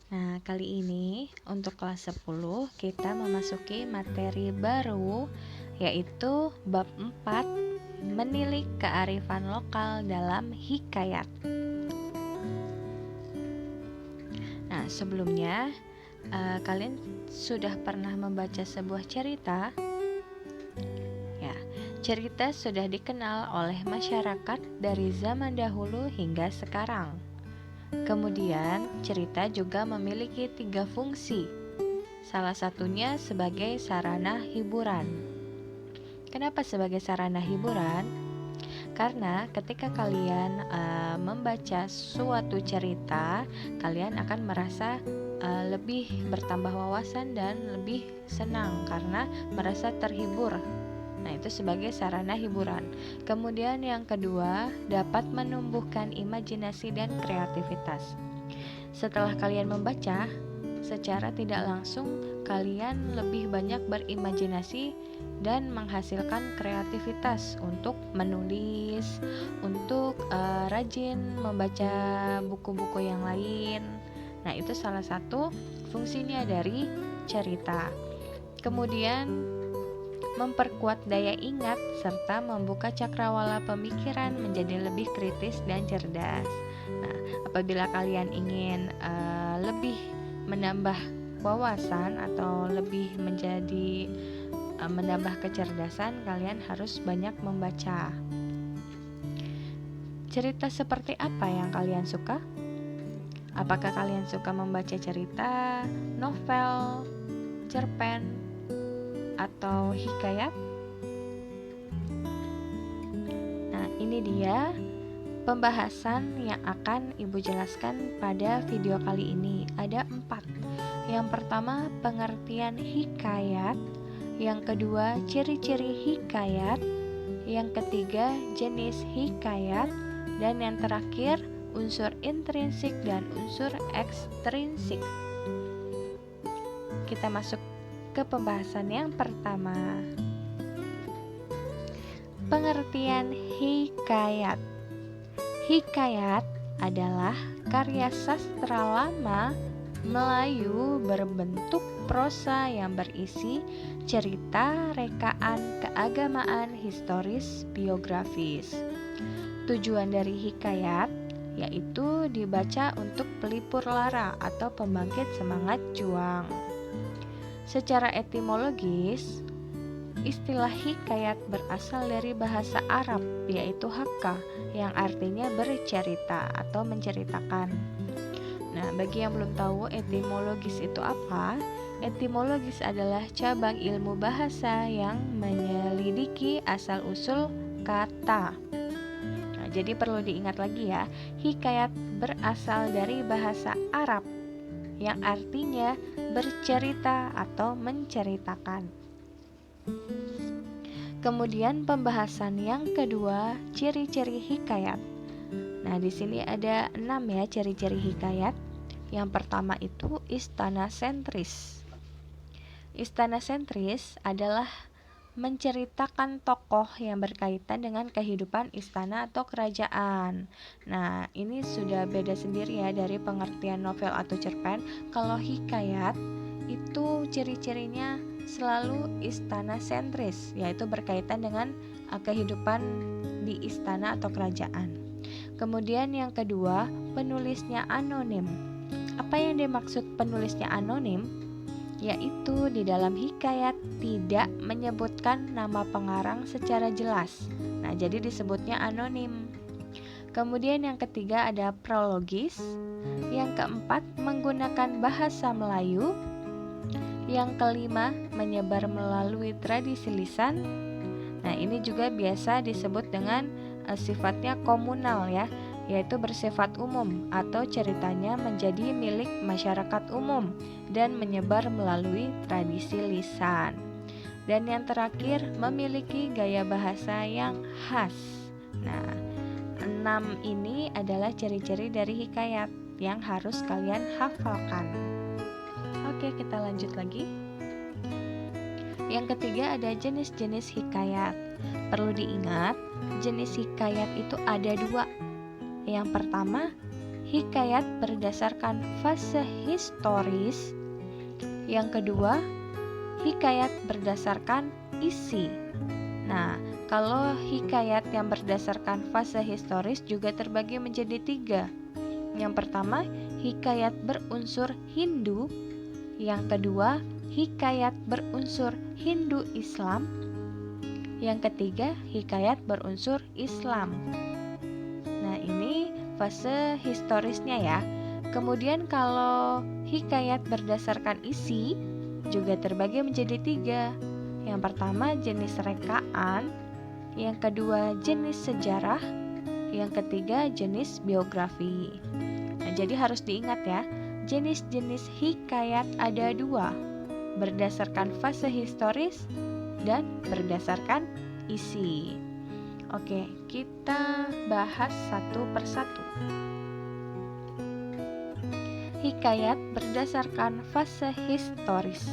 Nah, kali ini untuk kelas 10 kita memasuki materi baru, yaitu bab 4, menilik kearifan lokal dalam hikayat. Nah, sebelumnya kalian sudah pernah membaca sebuah cerita? Ya, cerita sudah dikenal oleh masyarakat dari zaman dahulu hingga sekarang. Kemudian, cerita juga memiliki 3 fungsi. Salah satunya sebagai sarana hiburan. Kenapa sebagai sarana hiburan? Karena ketika kalian membaca suatu cerita, kalian akan merasa lebih bertambah wawasan dan lebih senang karena merasa terhibur. Nah, itu sebagai sarana hiburan. Kemudian yang kedua, dapat menumbuhkan imajinasi dan kreativitas. Setelah kalian membaca, secara tidak langsung kalian lebih banyak berimajinasi dan menghasilkan kreativitas untuk menulis, untuk rajin membaca buku-buku yang lain. Nah, itu salah satu fungsinya dari cerita. Kemudian memperkuat daya ingat serta membuka cakrawala pemikiran menjadi lebih kritis dan cerdas. Nah, apabila kalian ingin lebih menambah wawasan atau lebih menjadi menambah kecerdasan, kalian harus banyak membaca. Cerita seperti apa yang kalian suka? Apakah kalian suka membaca cerita, novel, cerpen, atau hikayat? Nah, ini dia pembahasan yang akan Ibu jelaskan pada video kali ini. Ada 4. Yang pertama, pengertian hikayat. Yang kedua, ciri-ciri hikayat. Yang ketiga, jenis hikayat. Dan yang terakhir, unsur intrinsik dan unsur ekstrinsik. Kita masuk ke pembahasan yang pertama. Pengertian hikayat. Hikayat adalah karya sastra lama Melayu berbentuk prosa yang berisi cerita, rekaan, keagamaan, historis, biografis. Tujuan dari hikayat yaitu dibaca untuk pelipur lara atau pembangkit semangat juang. Secara etimologis, istilah hikayat berasal dari bahasa Arab, yaitu hakka, yang artinya bercerita atau menceritakan. Nah, bagi yang belum tahu etimologis itu apa, etimologis adalah cabang ilmu bahasa yang menyelidiki asal-usul kata. Nah, jadi perlu diingat lagi ya, hikayat berasal dari bahasa Arab, yang artinya bercerita atau menceritakan. Kemudian pembahasan yang kedua, ciri-ciri hikayat. Nah, di sini ada 6 ya ciri-ciri hikayat. Yang pertama itu istana sentris. Istana sentris adalah menceritakan tokoh yang berkaitan dengan kehidupan istana atau kerajaan. Nah, ini sudah beda sendiri ya dari pengertian novel atau cerpen. Kalau hikayat itu ciri-cirinya selalu istana sentris, yaitu berkaitan dengan kehidupan di istana atau kerajaan. Kemudian yang kedua, penulisnya anonim. Apa yang dimaksud penulisnya anonim? Yaitu di dalam hikayat tidak menyebutkan nama pengarang secara jelas. Nah, jadi disebutnya anonim. Kemudian yang ketiga ada prologis. Yang keempat, menggunakan bahasa Melayu. Yang kelima, menyebar melalui tradisi lisan. Nah, ini juga biasa disebut dengan sifatnya komunal ya, yaitu bersifat umum atau ceritanya menjadi milik masyarakat umum dan menyebar melalui tradisi lisan. Dan yang terakhir, memiliki gaya bahasa yang khas. Nah, 6 ini adalah ciri-ciri dari hikayat yang harus kalian hafalkan. Oke, kita lanjut lagi. Yang ketiga ada jenis-jenis hikayat. Perlu diingat, jenis hikayat itu ada 2. Yang pertama, hikayat berdasarkan fase historis. Yang kedua, hikayat berdasarkan isi. Nah, kalau hikayat yang berdasarkan fase historis juga terbagi menjadi 3. Yang pertama, hikayat berunsur Hindu. Yang kedua, hikayat berunsur Hindu-Islam. Yang ketiga, hikayat berunsur Islam. Nah, ini fase historisnya ya. Kemudian kalau hikayat berdasarkan isi juga terbagi menjadi 3. Yang pertama jenis rekaan, yang kedua jenis sejarah, yang ketiga jenis biografi. Nah, jadi harus diingat ya, jenis-jenis hikayat ada 2, berdasarkan fase historis dan berdasarkan isi. Oke, kita bahas satu persatu. Hikayat berdasarkan fase historis.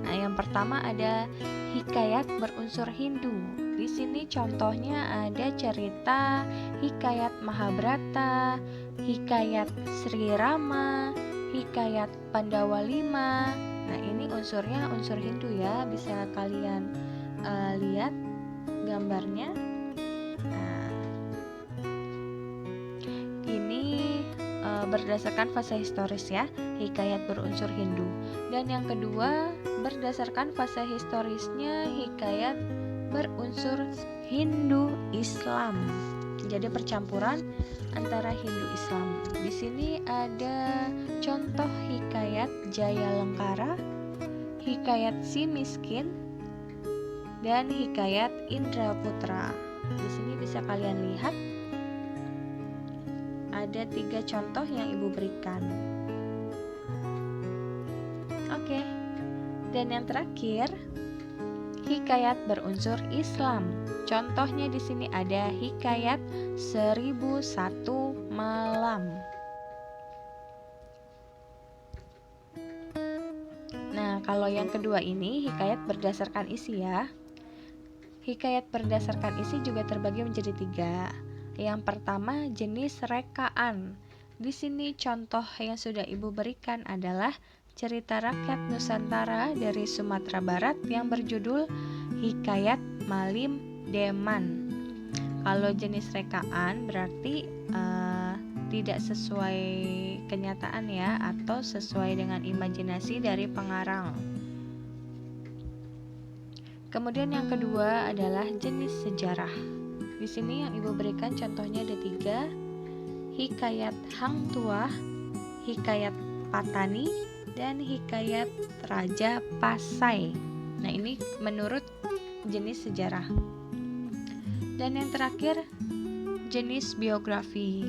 Nah, yang pertama ada hikayat berunsur Hindu. Di sini contohnya ada cerita hikayat Mahabharata, hikayat Sri Rama, hikayat Pandawa 5. Nah, ini unsurnya unsur Hindu ya, bisa kalian lihat gambarnya. Nah, ini berdasarkan fase historis ya, hikayat berunsur Hindu. Dan yang kedua, berdasarkan fase historisnya hikayat berunsur Hindu-Islam. Jadi percampuran antara Hindu-Islam. Di sini ada contoh hikayat Jaya Lengkara, hikayat Si Miskin, dan hikayat Indraputra. Di sini bisa kalian lihat ada 3 contoh yang ibu berikan. Oke. Dan yang terakhir, hikayat berunsur Islam. Contohnya di sini ada hikayat 1001 Malam. Nah, kalau yang kedua ini hikayat berdasarkan isi ya. Hikayat berdasarkan isi juga terbagi menjadi 3. Yang pertama jenis rekaan. Di sini contoh yang sudah ibu berikan adalah cerita rakyat Nusantara dari Sumatera Barat yang berjudul Hikayat Malim Deman. Kalau jenis rekaan berarti tidak sesuai kenyataan ya, atau sesuai dengan imajinasi dari pengarang. Kemudian yang kedua adalah jenis sejarah. Di sini yang ibu berikan contohnya ada 3. Hikayat Hang Tuah, hikayat Patani, dan hikayat Raja Pasai. Nah, ini menurut jenis sejarah. Dan yang terakhir jenis biografi.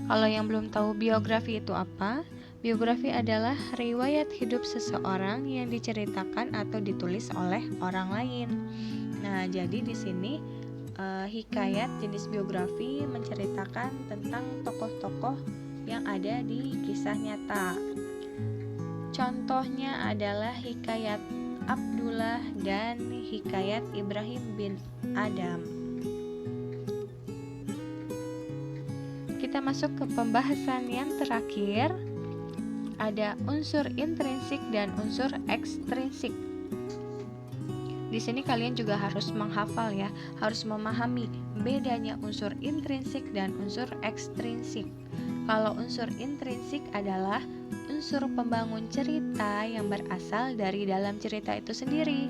Kalau yang belum tahu biografi itu apa? Biografi adalah riwayat hidup seseorang yang diceritakan atau ditulis oleh orang lain. Nah, jadi di sini hikayat jenis biografi menceritakan tentang tokoh-tokoh yang ada di kisah nyata. Contohnya adalah hikayat Abdullah dan hikayat Ibrahim bin Adam. Kita masuk ke pembahasan yang terakhir. Ada unsur intrinsik dan unsur ekstrinsik. Di sini kalian juga harus menghafal ya, harus memahami bedanya unsur intrinsik dan unsur ekstrinsik. Kalau unsur intrinsik adalah unsur pembangun cerita yang berasal dari dalam cerita itu sendiri,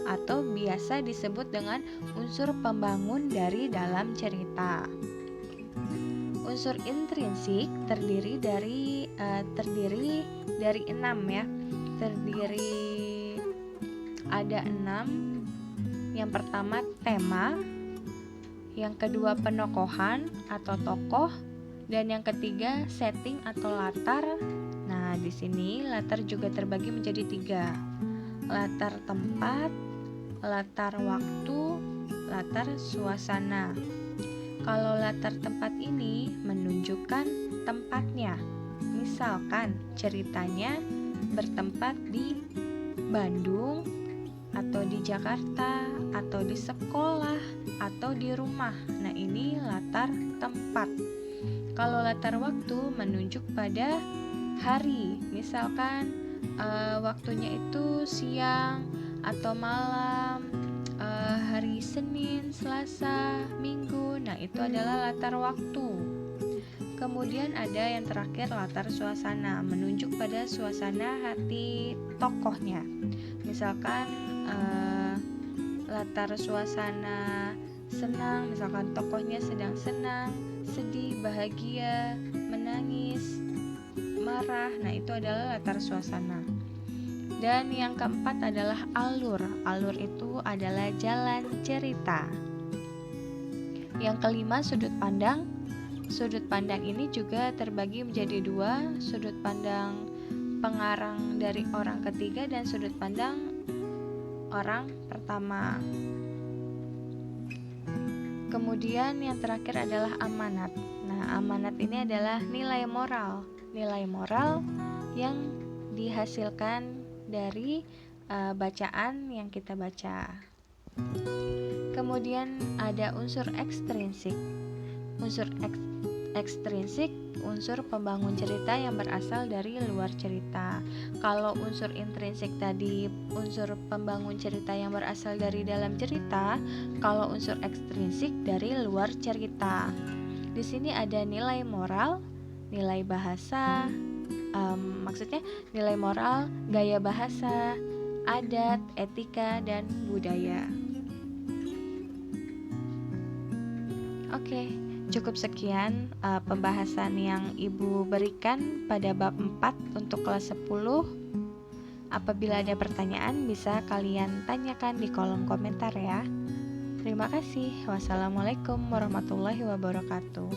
atau biasa disebut dengan unsur pembangun dari dalam cerita. Unsur intrinsik terdiri dari 6 ya. Ada 6. Yang pertama tema, yang kedua penokohan atau tokoh, dan yang ketiga setting atau latar. Nah, di sini latar juga terbagi menjadi 3. Latar tempat, latar waktu, latar suasana. Kalau latar tempat ini menunjukkan tempatnya. Misalkan ceritanya bertempat di Bandung, atau di Jakarta, atau di sekolah, atau di rumah. Nah, ini latar tempat. Kalau latar waktu menunjuk pada hari, misalkan waktunya itu siang atau malam, hari Senin, Selasa, Minggu. Nah, itu adalah latar waktu. Kemudian ada yang terakhir latar suasana, menunjuk pada suasana hati tokohnya. Misalkan latar suasana senang, misalkan tokohnya sedang senang, sedih, bahagia, menangis, marah. Nah, itu adalah latar suasana. Dan yang keempat adalah alur. Alur itu adalah jalan cerita. Yang kelima, sudut pandang. Sudut pandang ini juga terbagi menjadi dua, sudut pandang pengarang dari orang ketiga dan sudut pandang orang pertama. Kemudian yang terakhir adalah amanat. Nah, amanat ini adalah nilai moral. Nilai moral yang dihasilkan dari bacaan yang kita baca. Kemudian ada unsur ekstrinsik. Unsur ekstrinsik, unsur pembangun cerita yang berasal dari luar cerita. Kalau unsur intrinsik tadi unsur pembangun cerita yang berasal dari dalam cerita, kalau unsur ekstrinsik dari luar cerita. Di sini ada nilai moral, nilai bahasa, maksudnya nilai moral, gaya bahasa, adat, etika, dan budaya. Oke. Cukup sekian pembahasan yang Ibu berikan pada bab 4 untuk kelas 10. Apabila ada pertanyaan bisa kalian tanyakan di kolom komentar ya. Terima kasih. Wassalamualaikum warahmatullahi wabarakatuh.